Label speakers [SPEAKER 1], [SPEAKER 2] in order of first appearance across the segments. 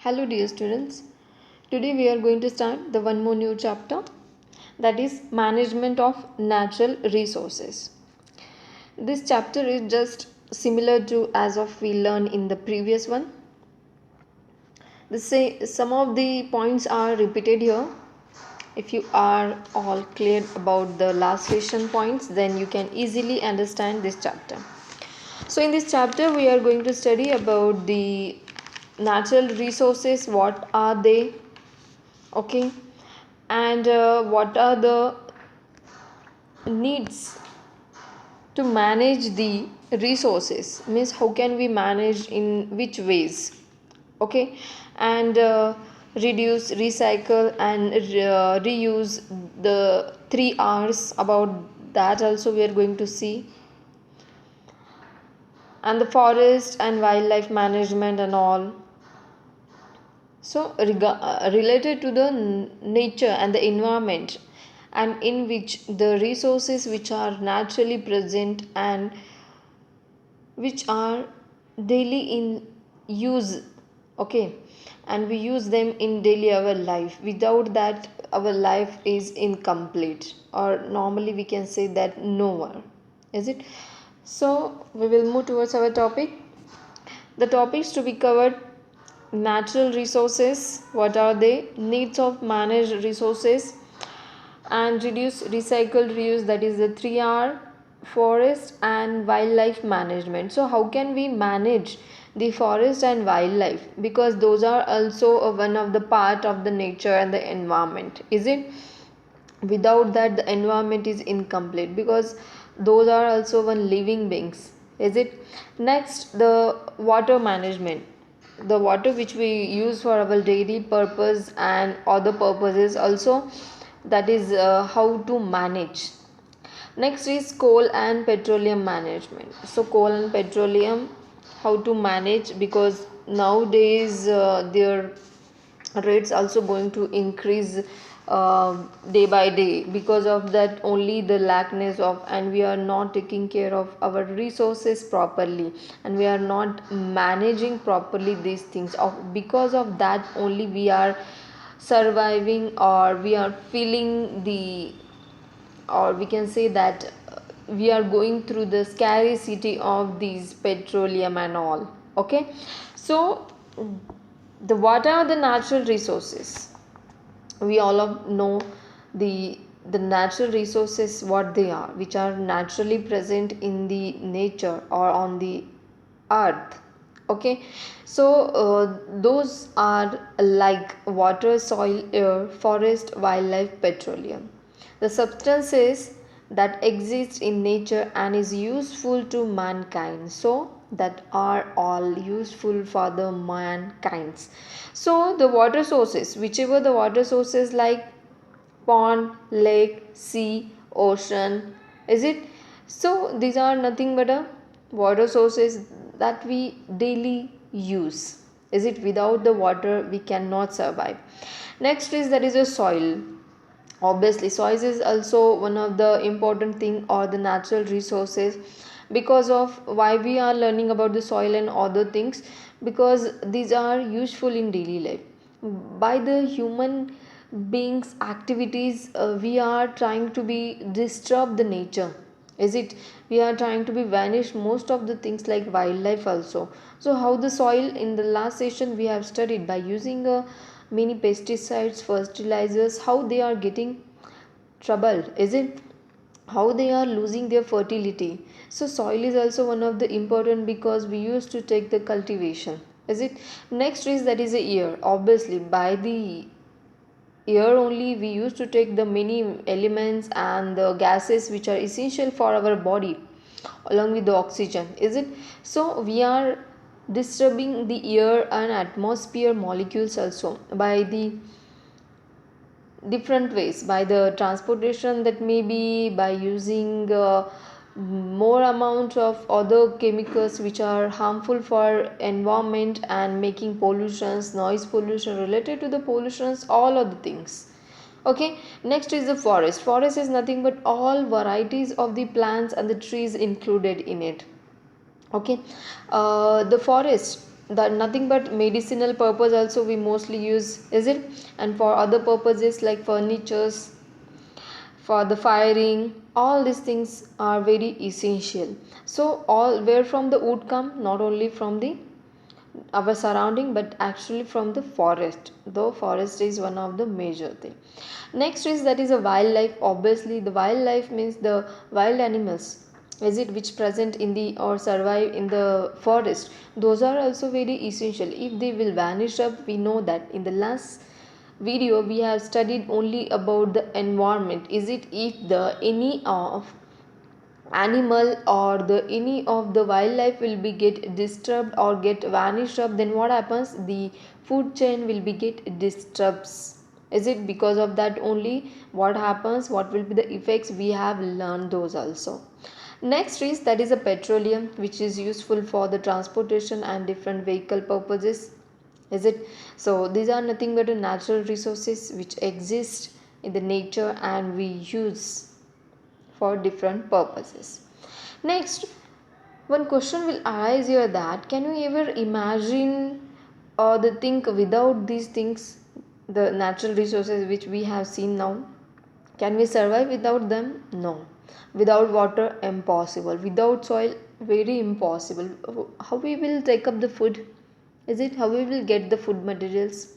[SPEAKER 1] Hello dear students. Today we are going to start the one more new chapter, that is management of natural resources. This chapter is just similar to as of we learned in the previous one. Some of the points are repeated here. If you are all clear about the last session points, then you can easily understand this chapter. So in this chapter we are going to study about the natural resources, what are they, okay, and what are the needs to manage the resources, means how can we manage, in which ways, okay, and reduce, recycle and reuse, the 3 R's, about that also we are going to see, and the forest and wildlife management and all. So related to the nature and the environment, and in which the resources which are naturally present and which are daily in use, okay, and we use them in daily our life. Without that our life is incomplete, or normally we can say that nowhere, is it? So we will move towards our topic. The topics to be covered: natural resources, what are they, needs of managed resources, and reduce, recycle, reuse, that is the 3R, forest and wildlife management. So how can we manage the forest and wildlife, because those are also one of the part of the nature and the environment, is it? Without that the environment is incomplete, because those are also one living beings, is it? Next, the water management, the water which we use for our daily purpose and other purposes also, that is how to manage. Next is coal and petroleum management. So coal and petroleum, how to manage, because nowadays their rates also going to increase day by day. Because of that only the lackness of, and we are not taking care of our resources properly, and we are not managing properly these things, because of that only we are surviving, or we are feeling the, or we can say that we are going through the scarcity of these petroleum and all, okay. So the what are the natural resources, we all know the natural resources, what they are, which are naturally present in the nature or on the earth, okay. So those are like water, soil, air, forest, wildlife, petroleum, the substances that exist in nature and is useful to mankind, so that are all useful for the mankinds. So the water sources, whichever the water sources like pond, lake, sea, ocean, is it? So these are nothing but a water sources that we daily use, is it? Without the water we cannot survive. Next is, that is a soil. Obviously soil is also one of the important thing or the natural resources. Because of why we are learning about the soil and other things, because these are useful in daily life. By the human beings activities, we are trying to be disturb the nature, is it? We are trying to be vanish most of the things like wildlife also. So how the soil, in the last session we have studied, by using many pesticides, fertilizers, how they are getting troubled, is it? How they are losing their fertility. So soil is also one of the important, because we used to take the cultivation, is it? Next is, that is a air. Obviously by the air only we used to take the many elements and the gases which are essential for our body, along with the oxygen, is it? So we are disturbing the air and atmosphere molecules also by the different ways, by the transportation, that may be by using more amount of other chemicals which are harmful for environment and making pollutions, noise pollution, related to the pollutions, all of the things, okay. Next is the forest. Forest is nothing but all varieties of the plants and the trees included in it, okay. The forest, that nothing but medicinal purpose also we mostly use, is it? And for other purposes like furnitures, for the firing, all these things are very essential. So all where from the wood come, not only from the our surrounding but actually from the forest, though forest is one of the major thing. Next is that is a wildlife. Obviously the wildlife means the wild animals, is it, which present in the or survive in the forest, those are also very essential. If they will vanish up, we know that in the last video we have studied only about the environment, is it, if the any of animal or the any of the wildlife will be get disturbed or get vanished up, then what happens, the food chain will be get disturbs, is it? Because of that only what happens, what will be the effects, we have learned those also. Next is that is a petroleum, which is useful for the transportation and different vehicle purposes, is it? So these are nothing but the natural resources which exist in the nature and we use for different purposes. Next, one question will arise here, that can you ever imagine or the think without these things, the natural resources which we have seen now? Can we survive without them? No. Without water, impossible. Without soil, very impossible. How we will take up the food? Is it, how we will get the food materials?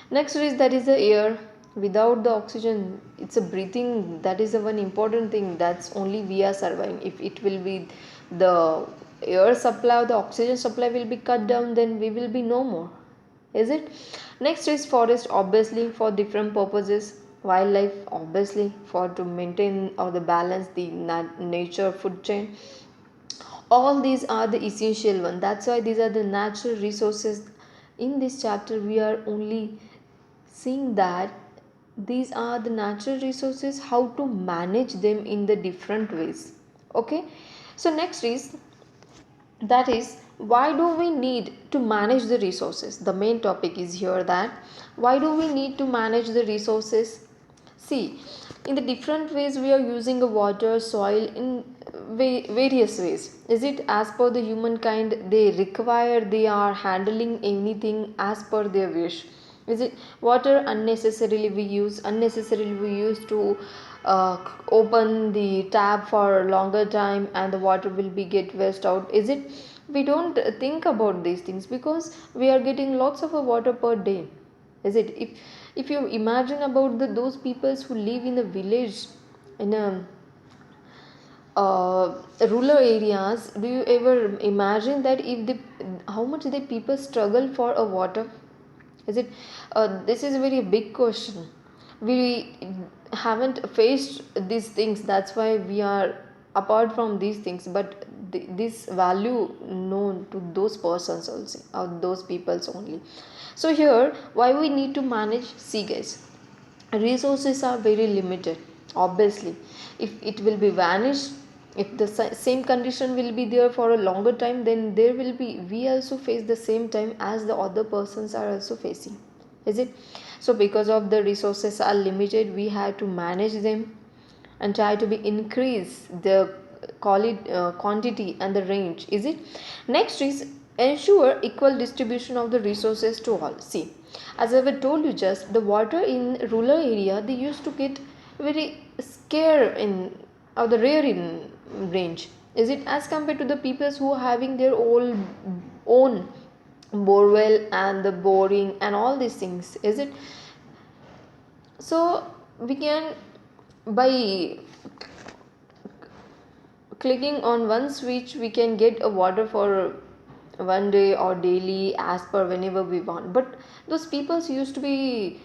[SPEAKER 1] Next is that is the air. Without the oxygen, it's a breathing. That is the one important thing. That's only we are surviving. If it will be the air supply, the oxygen supply will be cut down, then we will be no more. Is it? Next is forest, obviously for different purposes. Wildlife, obviously for to maintain or the balance the nature food chain. All these are the essential one. That's why these are the natural resources. In this chapter, we are only seeing that these are the natural resources, how to manage them in the different ways. Okay, so next is that is why do we need to manage the resources. The main topic is here, that why do we need to manage the resources. See, in the different ways we are using the water, soil in various ways, is it? As per the humankind, they require, they are handling anything as per their wish, is it? Water unnecessarily we use to open the tap for a longer time and the water will be get waste out, is it? We don't think about these things because we are getting lots of water per day, is it? If you imagine about those peoples who live in a village, in a rural areas, do you ever imagine that if the how much the people struggle for a water, is it? This is a very big question. We haven't faced these things, that's why we are apart from these things, but this value known to those persons also, or those peoples only. So here why we need to manage. See guys, resources are very limited. Obviously if it will be vanished, if the same condition will be there for a longer time, then there will be, we also face the same time as the other persons are also facing, is it? So because of the resources are limited, we have to manage them and try to be increase the quantity and the range, is it? Next is ensure equal distribution of the resources to all. See, as I have told you, just the water in rural area, they used to get very scarce in, or the rare in range, is it, as compared to the peoples who are having their own borewell and the boring and all these things, is it? So we can, by clicking on one switch, we can get a water for one day or daily as per whenever we want. But those peoples used to be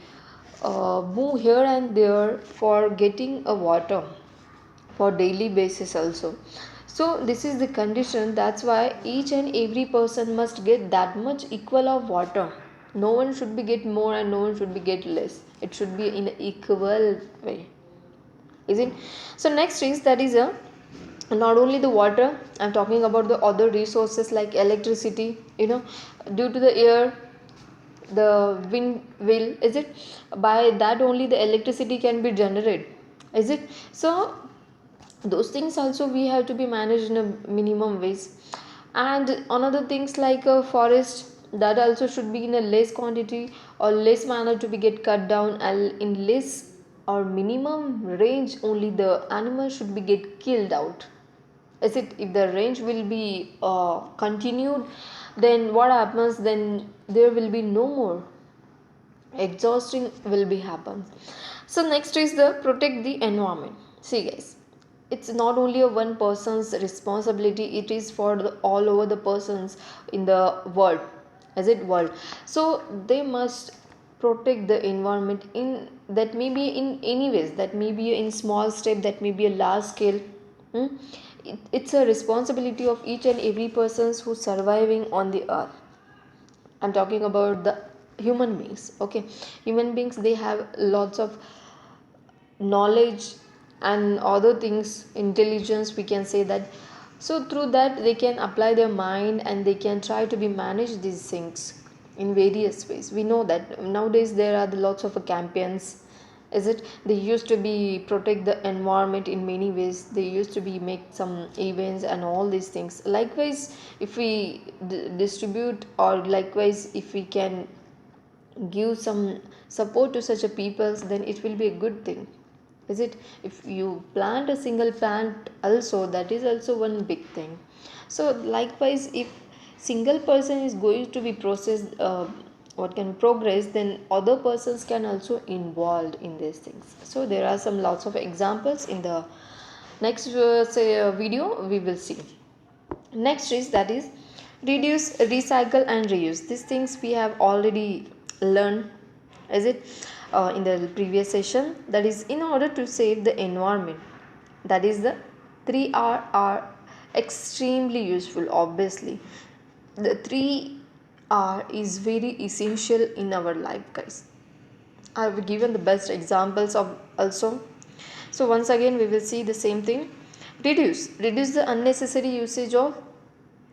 [SPEAKER 1] move here and there for getting a water for daily basis also. So this is the condition. That's why each and every person must get that much equal of water. No one should be get more and no one should be get less. It should be in an equal way, is it? So next is that is a, not only the water, I'm talking about the other resources like electricity, you know, due to the air, the wind will, is it, by that only the electricity can be generated, is it? So those things also we have to be managed in a minimum ways. And another things like a forest, that also should be in a less quantity or less manner to be get cut down, and in less or minimum range only the animal should be get killed out. Is it, if the range will be continued, then what happens, then there will be no more exhausting will be happen. So next is the protect the environment. See guys, it's not only a one person's responsibility, it is for the all over the persons in the world, as it world. So they must protect the environment, in that may be in any ways, that may be in small step, that may be a large scale. Hmm? It's a responsibility of each and every persons who surviving on the earth. I'm talking about the human beings. Okay, human beings, they have lots of knowledge and other things, intelligence we can say that. So through that they can apply their mind and they can try to be manage these things in various ways. We know that nowadays there are the lots of campaigns, is it, they used to be protect the environment in many ways, they used to be make some events and all these things. Likewise, if we distribute, or likewise if we can give some support to such a peoples, then it will be a good thing, is it. If you plant a single plant also, that is also one big thing. So likewise, if single person is going to be processed, what can progress, then other persons can also involved in these things. So there are some lots of examples in the next video we will see. Next is, that is reduce, recycle and reuse. These things we have already learned, is it, in the previous session. That is, in order to save the environment, that is the 3R are extremely useful. Obviously the 3R is very essential in our life guys. I have given the best examples of also. So once again we will see the same thing. Reduce the unnecessary usage of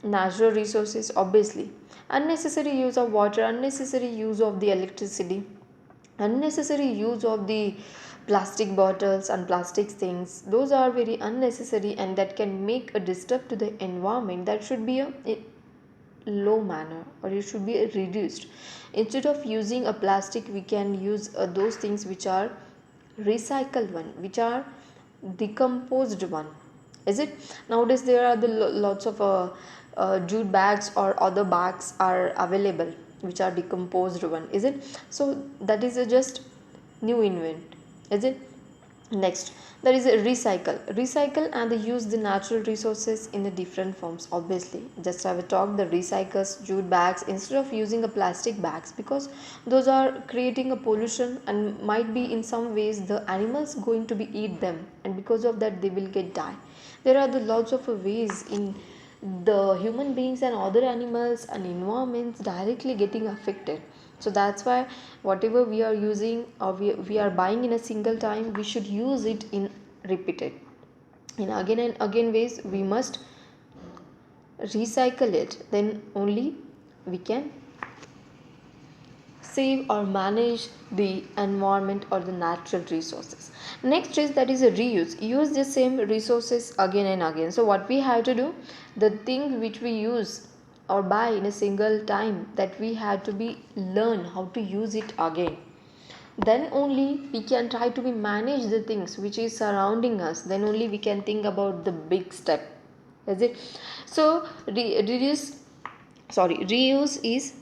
[SPEAKER 1] natural resources. Obviously unnecessary use of water, unnecessary use of the electricity, unnecessary use of the plastic bottles and plastic things, those are very unnecessary and that can make a disturb to the environment. That should be a low manner, or it should be reduced. Instead of using a plastic, we can use those things which are recycled one, which are decomposed one, is it. Nowadays there are the lots of jute bags or other bags are available which are decomposed one, is it. So that is a just new invent, is it. Next, there is a recycle and they use the natural resources in the different forms. Obviously just have a talk, the recycles jute bags instead of using a plastic bags, because those are creating a pollution and might be in some ways the animals going to be eat them, and because of that they will get die. There are the lots of ways in the human beings and other animals and environments directly getting affected. So that's why whatever we are using or we are buying in a single time, we should use it in repeated, in again and again ways. We must recycle it, then only we can save or manage the environment or the natural resources. Next is, that is a reuse. Use the same resources again and again. So what we have to do, the thing which we use or buy in a single time, that we have to be learn how to use it again. Then only we can try to be manage the things which is surrounding us, then only we can think about the big step, is it. So reuse is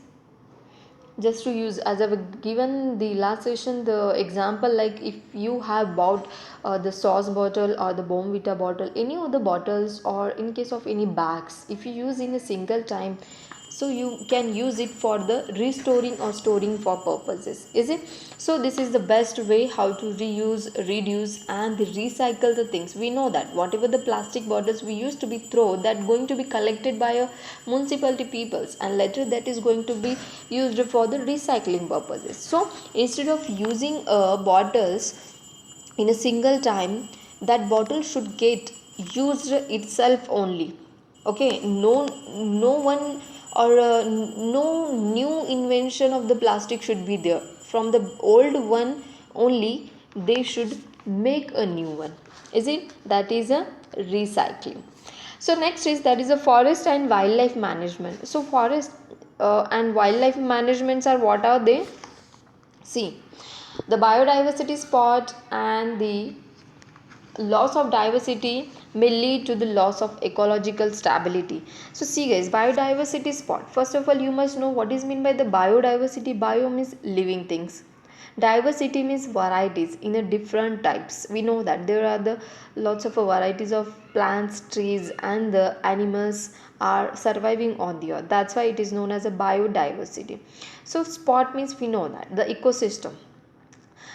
[SPEAKER 1] just to use, as I've given the last session the example, like if you have bought the sauce bottle or the Bournvita bottle, any of the bottles, or in case of any bags, if you use in a single time, so you can use it for the restoring or storing for purposes, is it. So this is the best way how to reuse, reduce and recycle the things. We know that whatever the plastic bottles we used to be throw, that going to be collected by a municipality peoples, and later that is going to be used for the recycling purposes. So instead of using bottles in a single time, that bottle should get used itself only. Okay, no one or no new invention of the plastic should be there. From the old one only they should make a new one, is it. That is a recycling. So next is, that is a forest and wildlife management. So forest, and wildlife managements are, what are they? See, the biodiversity spot and the loss of diversity may lead to the loss of ecological stability. So see guys, biodiversity spot, first of all you must know what is meant by the biodiversity. Bio means living things, diversity means varieties in a different types. We know that there are the lots of varieties of plants, trees, and the animals are surviving on the earth. That's why it is known as a biodiversity. So spot means, we know that the ecosystem.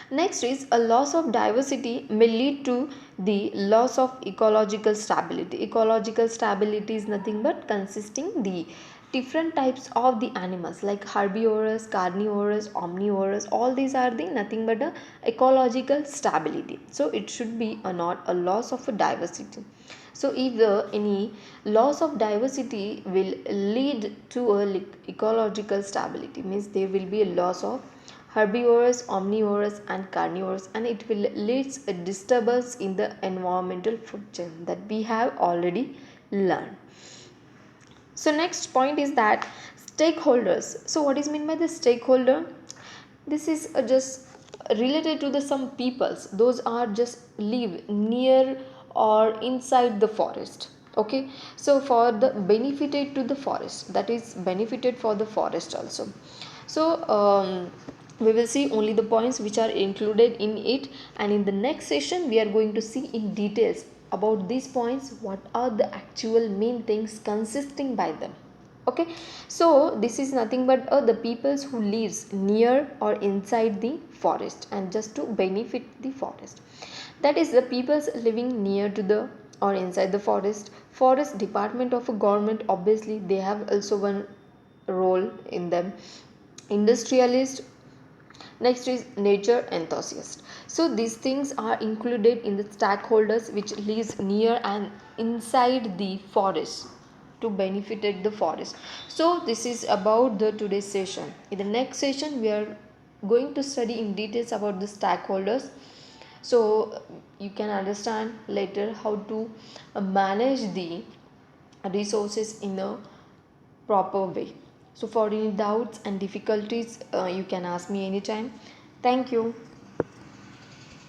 [SPEAKER 1] Next is a loss of diversity may lead to the loss of ecological stability. Ecological stability is nothing but consisting the different types of the animals like herbivorous, carnivorous, omnivorous. All these are the nothing but a ecological stability. So it should be a not a loss of a diversity. So if any loss of diversity will lead to a ecological stability, means there will be a loss of herbivorous, omnivorous, and carnivorous, and it will lead a disturbance in the environmental food chain that we have already learned. So next point is that stakeholders. So what is meant by the stakeholder? This is just related to the some peoples. Those are just live near or inside the forest. Okay, so for the benefited to the forest, that is benefited for the forest also. So we will see only the points which are included in it, and in the next session we are going to see in details about these points, what are the actual main things consisting by them. Okay, so this is nothing but the peoples who lives near or inside the forest and just to benefit the forest, that is the peoples living near to the or inside the forest. Forest department of a government, obviously they have also one role in them. Industrialist. Next is nature enthusiast. So these things are included in the stakeholders which lives near and inside the forest to benefit the forest. So this is about the today's session. In the next session we are going to study in details about the stakeholders, so you can understand later how to manage the resources in a proper way. So for any doubts and difficulties, you can ask me anytime. Thank you.